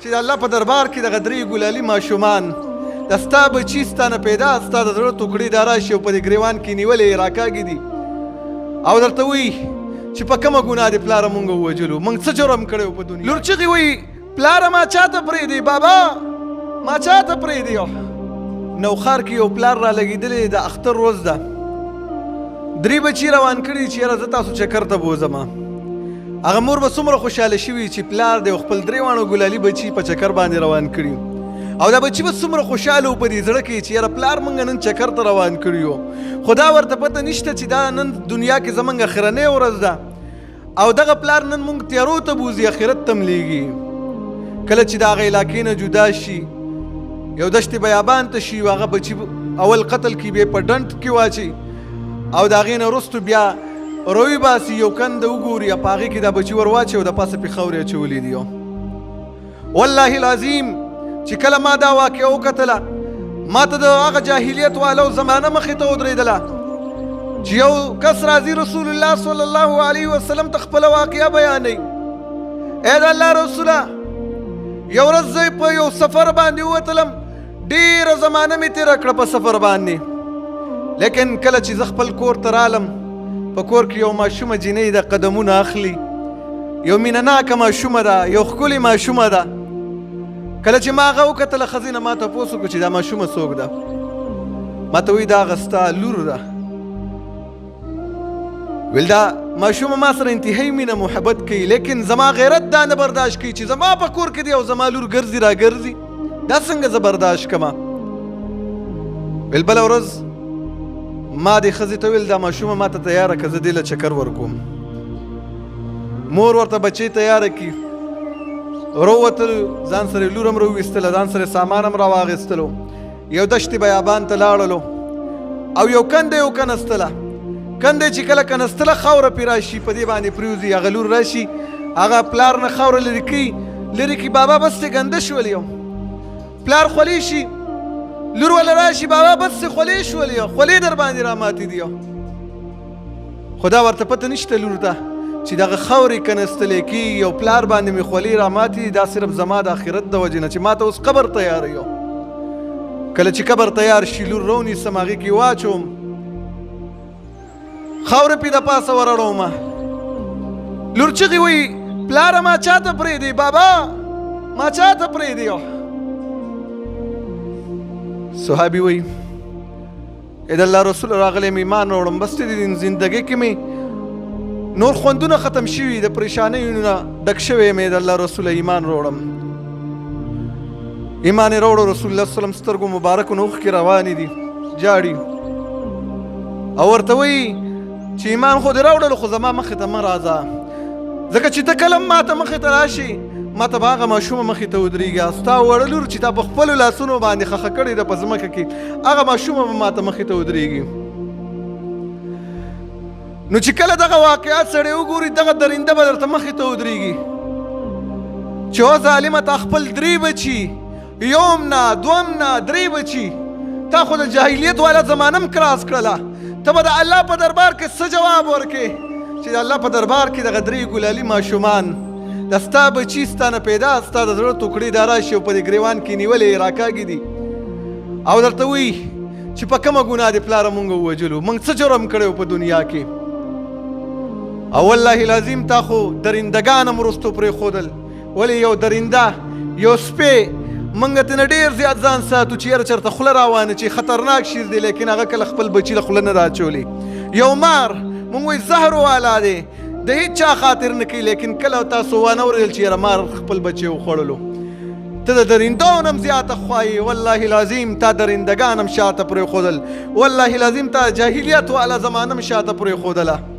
چې د الله په دربار کې دغه درې ګلالي ماشومان د ستا بچي ستا نه پیدا ستا د زړه ټوکړې دا راشي او په دې ګریوان کې نیولې راکاږي دي او درته وایي چې په کومه ګناه دې پلاره مونږ ووجلو مونږ څه جرم کړی و په دنیا لور چغې وایي پلاره ما چاته پرېږدې بابا ما چاته پرېږدې نوخار کې یو پلار را لګېدلی د اختر روز ده 3 بچي روان کړي چې یاره زه تاسو چکر ته بوځم هغه مور به څومره خوشحاله شوي چې پلار دی خپل 3 واړو ګلالي بچي په چکر باندې روان کړي او دا بچي به څومره خوشحاله و په دې زړه کې چې یاره پلار موږ نن چکر ته روان کړي یو خو دا ورته پته نشته چې دا نن دنیا کې زموږ اخرنۍ ورځ ده او دغه پلار نن موږ تیارو ته بوځي اخرت ته ملیږي کله چې د هغه علاقې نه جدا شي یو دشت بیابان ته شي هغه بچي اول قتل کې به په ډنډ کې واچي او د هغې نه وروستو بیا روی باسي یو کنده وګوري په هغې کې دا بچي ور واچي او د پاسه پې خاورې اچولي دي والله العظیم چې کله ما دا واقعه وکتله ما ته د هغه جاهلیت والو زمانه مخې ته ودرېدله چې یو کس راځي رسول الله صلی الله علیه وسلم ته خپله واقعه بیانوي ای د الله رسوله یو ورځ زه په یو سفر باندې ووتلم ډېره زمانه مې تېره کړه په سفر باندې لیکن کله چې زه خپل کور ته رالم په کور کې یو ماشومه جینۍ ده قدمونه اخلي یو مینهناکه ماشومه ده یو ښکلې ماشومه ده کله چې ما هغه وکتله ښځې نه ما تپوس وکړو چې دا ماشومه څوک ده ما ته وایي دا هغه ستا لور ده ویل دا ماشومه ما سره انتهایی مینه محبت کوي لیکن زما غیرت دا نه برداشت کوي چې زما په کور کې دی او زما لور ګرځي را ګرځي دا څنګه زه برداشت کړمه ویل بله ورځ ما دې ښځې ته ویل دا ماشومه ما ته تیاره که زه دې له چکر ورکوم مور ورته بچی تیاره کړي راووتل ځان سره لور هم راوویستله ځان سره سامان هم راواخیستلو یو دشت بیابان ته لاړلو او یو کنده یې وکنستله کنده چې کله کنستله خاوره پرې راشي په دې باندې پرېوځي هغه لور راشي هغه پلار نه خاوره لرې کوي لرې کړي بابا بس دې ګنده شولې یو پلار خولې شي لور ولا راشي بابا بس خولې شولې خولې در باندې راماتې دي خو دا ورته پته نشته لور ته چې دغه خاورې کنستلې کېږي او پلار باندې مې خولې راماتې دي دا صرف زما د آخرت د وجې نه چې ما ته اوس قبر تیاروي کله چې قبر تیار شي لور راونیسم هغې کې واچوم خاوره پې د پاسه ورړومه لور چغې وایي پلاره ما چاته پرېږدې بابا ما چاته پرېږدې صحابي وایي ای د الله رسول راغلی مې ایمان راوړم بس دې زندګۍ کې مې نور خوندونه ختم شوي د پریشانیو نه ډک شوی مې د الله رسوله ایمان راوړم ایمان یې راوړو رسول الله صلی الله سترګو مبارکو نه اوښکې روانې دي جاړي او ورته وایي چې ایمان خو دې راوړلو خو زما مخې ته مه راځه ځکه چې ته کله ما ته مخې ته راشي ما ته به هغه ماشومه مخې ته ودرېږي ستا وړه لور چې تا په خپلو لاسونو باندې خښه کړې ده په ځمکه کې هغه ماشومه به ما ته مخې ته ودرېږي نو چې کله دغه واقعات سړی وګوري دغه درنده به درته مخې ته ودرېږي چې او ظالمه تا خپل 3 بچي یوم نه دوم نه 3 بچي تا خو د جاهلیت والا زمانه هم کراس کړله ته به د الله په دربار کې څه جواب ورکې چې د الله په دربار کې دغه 3 ګلالي ماشومان د ستا بچي ستا نه پیدا ستا د زړه ټوکړې دا راشي او په دې ګریوان کې نیولې راکاږي دي او درته وایي چې په کومه ګناه دې پلاره مونږ ووجلو مونږ څه جرم کړی په دنیا کې او والله العظیم تا خو درندګان هم وروستو پرېښودل ولې یو درنده یو سپی مونږ ترې نه ډېر زیات ځان ساتو چې یاره چېرته خوله راوانه چې خطرناک شیز دی لیکن هغه کله خپل بچي له خوله نه دا اچولي یو مار مونږ وایي زهر والا دی د هیڅ چا خاطر نه کوي لیکن کله تاسو وانه اورېدل چې یاره مار خپل بچی وخوړلو ته د درندو نه هم زیاته خوایي والله العظیم تا درندګان هم شاته پرېښودل والله العظیم تا جاهلیت والا زمانه هم شاته پرېښودله